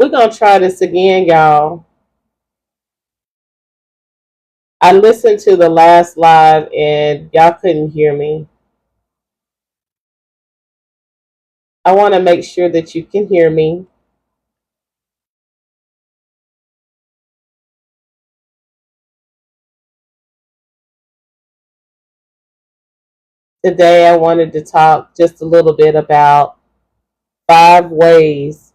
We're going to try this again, y'all. I listened to the last live and y'all couldn't hear me. I want to make sure that you can hear me. Today, I wanted to talk just a little bit about 5 ways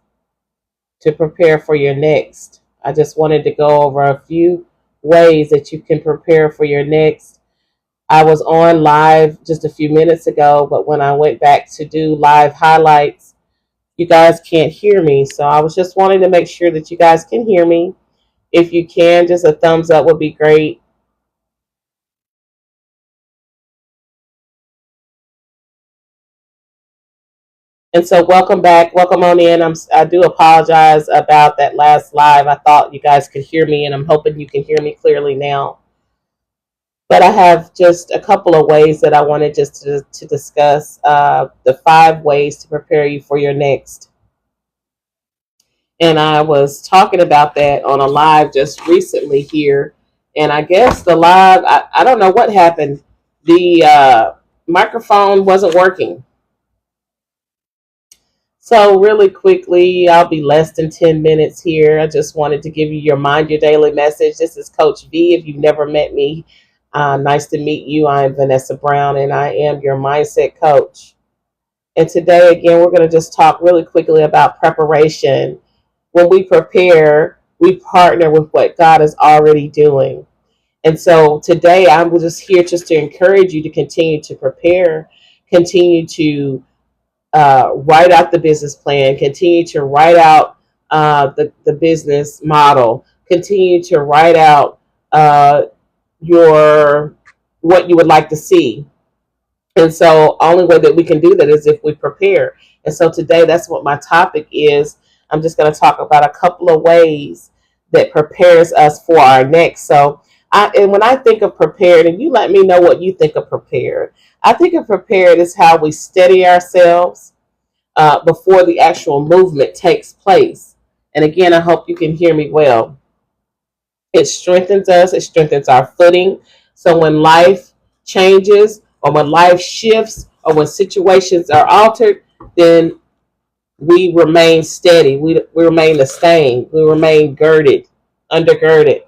to prepare for your next. I just wanted to go over a few ways that you can prepare for your next. I was on live just a few minutes ago, but when I went back to do live highlights, you guys can't hear me. So I was just wanting to make sure that you guys can hear me. If you can, just a thumbs up would be great. And so, welcome back. Welcome on in. I do apologize about that last live. I thought you guys could hear me, and I'm hoping you can hear me clearly now. But I have just a couple of ways that I wanted just to discuss the 5 ways to prepare you for your next. And I was talking about that on a live just recently here. And I guess the live, I don't know what happened. The microphone wasn't working. So, really quickly, I'll be less than 10 minutes here. I just wanted to give you your Mind Your Daily message. This is Coach V. If you've never met me, nice to meet you. I'm Vanessa Brown, and I am your mindset coach. And today, again, we're going to just talk really quickly about preparation. When we prepare, we partner with what God is already doing. And so today, I'm just here just to encourage you to continue to prepare, continue to write out the business plan, continue to write out the business model, continue to write out your what you would like to see. And so only way that we can do that is if we prepare. And so today that's what my topic is. I'm just going to talk about a couple of ways that prepares us for our next. So and when I think of prepared, and you let me know what you think of prepared. I think of prepared is how we steady ourselves before the actual movement takes place. And again, I hope you can hear me well. It strengthens us, it strengthens our footing. So when life changes, or when life shifts, or when situations are altered, then we remain steady. We remain sustained. We remain girded, undergirded.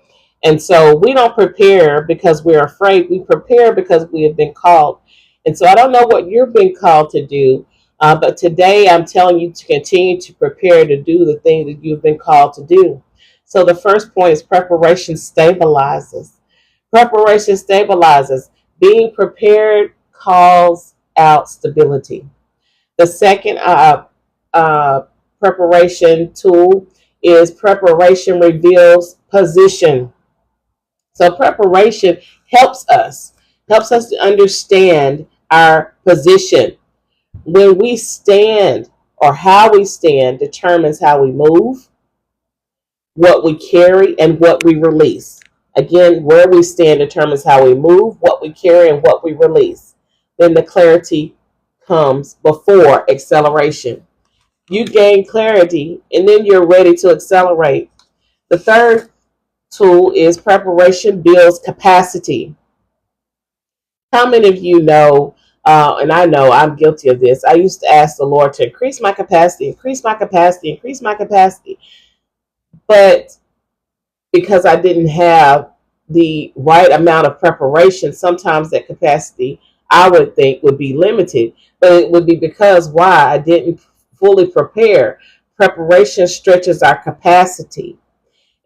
And so we don't prepare because we're afraid. We prepare because we have been called. And so I don't know what you're being called to do, but today I'm telling you to continue to prepare to do the thing that you've been called to do. So the first point is preparation stabilizes. Preparation stabilizes. Being prepared calls out stability. The second uh, preparation tool is preparation reveals position. So preparation helps us to understand our position. When we stand, or how we stand determines how we move, what we carry, and what we release. Again, where we stand determines how we move, what we carry, and what we release. Then the clarity comes before acceleration. You gain clarity, and then you're ready to accelerate. The third tool is preparation builds capacity. How many of you know, and I know I'm guilty of this, I used to ask the Lord to increase my capacity, increase my capacity, increase my capacity. But because I didn't have the right amount of preparation, sometimes that capacity I would think would be limited. But it would be because why? I didn't fully prepare. Preparation stretches our capacity.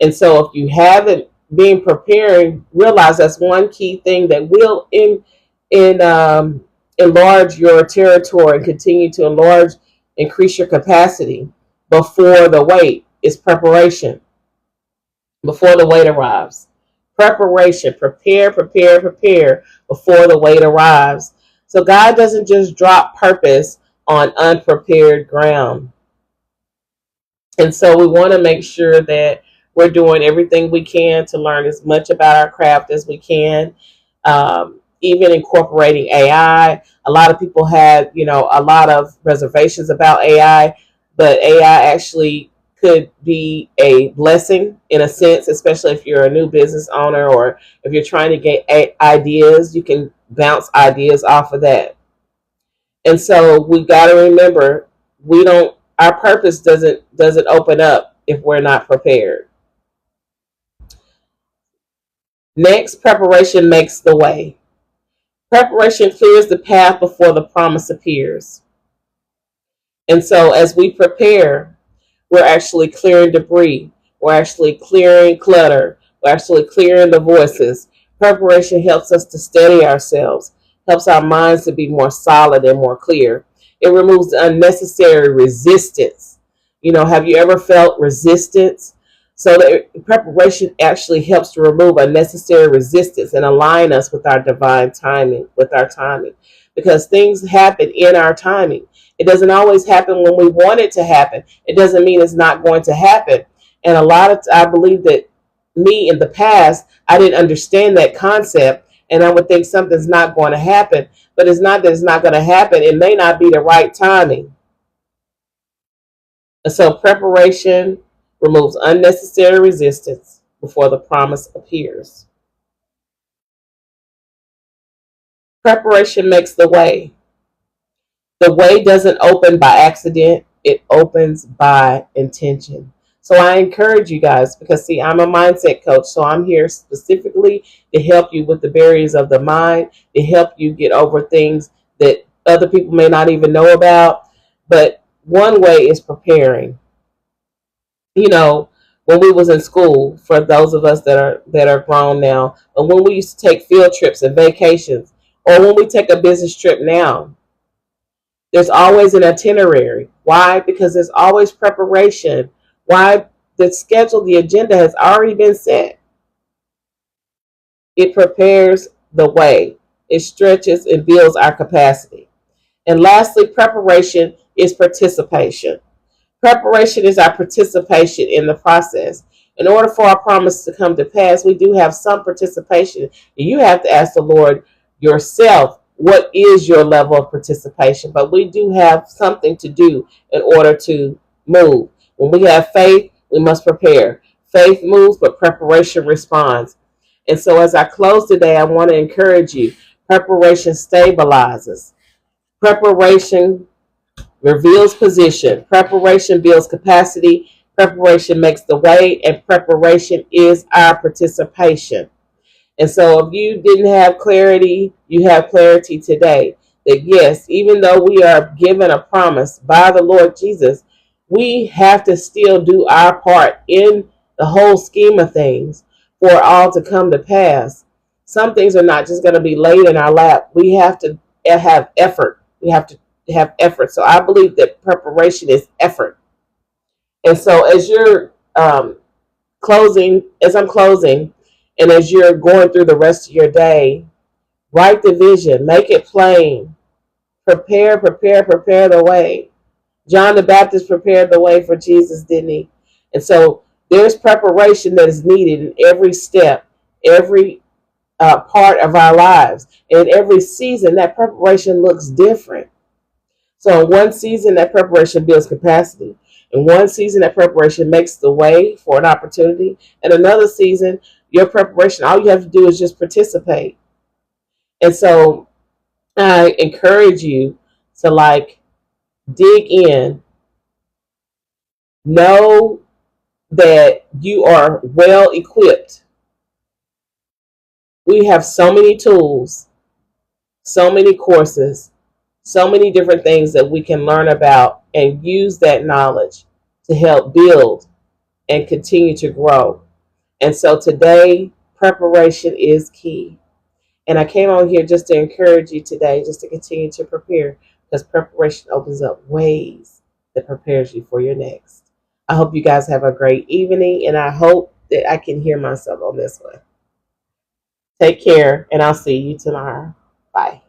And so if you haven't been preparing, realize that's one key thing that will enlarge your territory and continue to increase your capacity before the wait is preparation, before the wait arrives. Preparation, prepare before the wait arrives. So God doesn't just drop purpose on unprepared ground. And so we want to make sure that we're doing everything we can to learn as much about our craft as we can. Even incorporating AI. A lot of people had, a lot of reservations about AI, but AI actually could be a blessing in a sense, especially if you're a new business owner or if you're trying to get ideas. You can bounce ideas off of that. And so we got to remember, we don't our purpose doesn't open up if we're not prepared. Next, preparation makes the way. Preparation clears the path before the promise appears. And so as we prepare, we're actually clearing debris. We're actually clearing clutter. We're actually clearing the voices. Preparation helps us to steady ourselves, helps our minds to be more solid and more clear. It removes the unnecessary resistance. Have you ever felt resistance? So the preparation actually helps to remove unnecessary resistance and align us with our divine timing, with our timing. Because things happen in our timing. It doesn't always happen when we want it to happen. It doesn't mean it's not going to happen. And I believe that me in the past, I didn't understand that concept, and I would think something's not going to happen. But it's not that it's not going to happen. It may not be the right timing. And so preparation removes unnecessary resistance before the promise appears. Preparation makes the way. The way doesn't open by accident, it opens by intention. So I encourage you guys, because see, I'm a mindset coach, so I'm here specifically to help you with the barriers of the mind, to help you get over things that other people may not even know about. But one way is preparing. When we was in school, for those of us that are grown now, and when we used to take field trips and vacations, or when we take a business trip now, there's always an itinerary. Why? Because there's always preparation. Why? The schedule, the agenda has already been set. It prepares the way. It stretches and builds our capacity. And lastly, preparation is participation. Preparation is our participation in the process. In order for our promise to come to pass, we do have some participation. You have to ask the Lord yourself, what is your level of participation? But we do have something to do in order to move. When we have faith, we must prepare. Faith moves, but preparation responds. And so as I close today, I want to encourage you. Preparation stabilizes. Preparation reveals position. Preparation builds capacity. Preparation makes the way. And preparation is our participation. And so if you didn't have clarity, you have clarity today. That yes, even though we are given a promise by the Lord Jesus, we have to still do our part in the whole scheme of things for it all to come to pass. Some things are not just going to be laid in our lap. We have to have effort. We have to have effort. So I believe that preparation is effort. And so as you're as I'm closing, and as you're going through the rest of your day, write the vision, make it plain, prepare the way. John the Baptist prepared the way for Jesus, didn't he? And so there's preparation that is needed in every step, every part of our lives. And every season, that preparation looks different. So in one season, that preparation builds capacity. In one season, that preparation makes the way for an opportunity. And another season, your preparation, all you have to do is just participate. And so I encourage you to dig in, know that you are well equipped. We have so many tools, so many courses, so many different things that we can learn about and use that knowledge to help build and continue to grow. And so today, preparation is key. And I came on here just to encourage you today, just to continue to prepare, because preparation opens up ways that prepares you for your next. I hope you guys have a great evening, and I hope that I can hear myself on this one. Take care, and I'll see you tomorrow. Bye.